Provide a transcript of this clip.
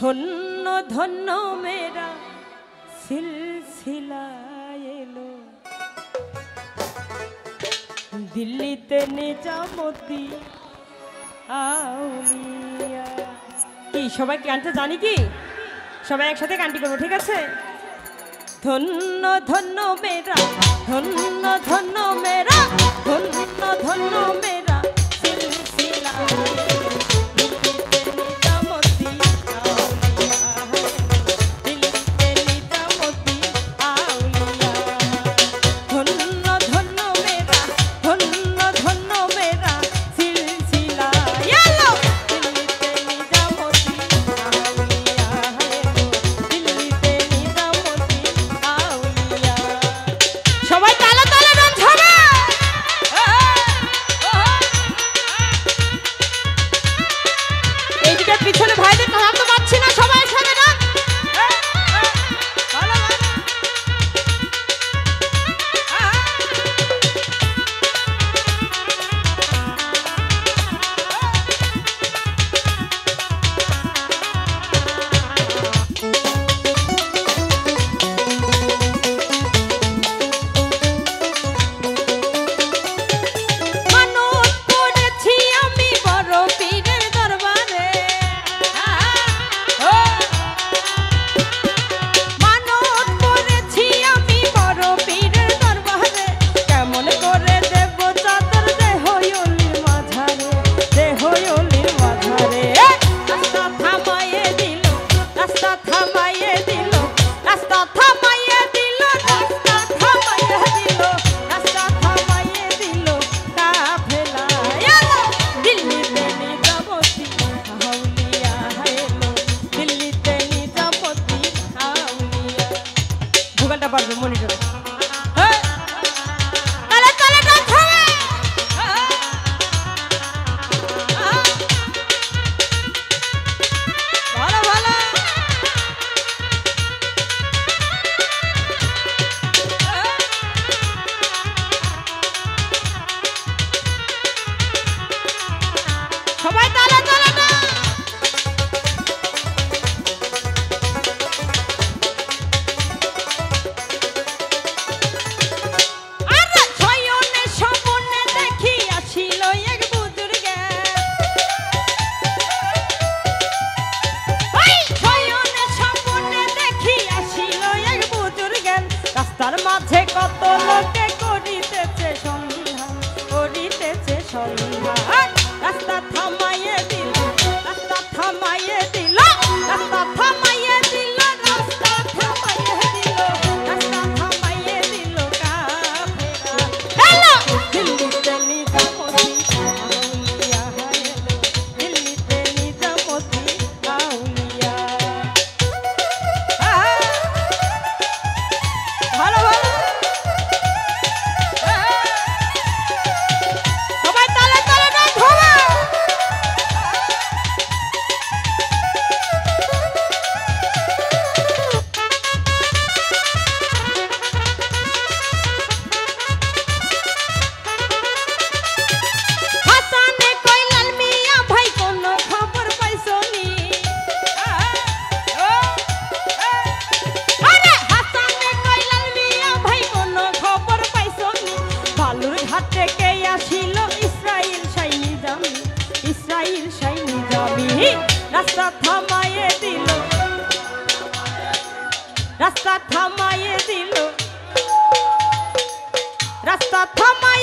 ধন্য ধন্য মেরা সিলসিলা এলো দিল্লিতে নিজামতি আউলিয়া। কি সবাই গানটা জানি কি? সবাই একসাথে গানটি করবো, ঠিক আছে? ধন্য ধন্য মেরা, ধন্য ধন্য মেরা, ধন্য ধন্য মেরা সিলসিলা মনিটরে সবাই তালা তালা না রাস্তার মাঝে কত লোকে করিতেছে সন্ধান, করিতেছে সন্ধান। রাস্তা থামাইয়ে দিল, রাস্তা থামাইয়ে দিল, রাস্তা থামাইয়ে দিল, রাস্তা থামাইয়ে দিল, রাস্তা থামাইয়ে দিল কাফেরা। হ্যালো দিল্লিতে নিজামতি আউলিয়া, হ্যালো দিল্লিতে নিজামতি আউলিয়া। ভালো ভালো সবাই তালে তালে না ধোবা। হাসানে কইলাল মিয়া ভাই কোনো খবর পাইছনি? হাতে কে আসিল ইসরাইল সাইনি জামি, ইসরাইল সাইনি জামি। রাস্তা থামাইয়ে দিল, রাস্তা থামাইয়ে দিল, রাস্তা থামাই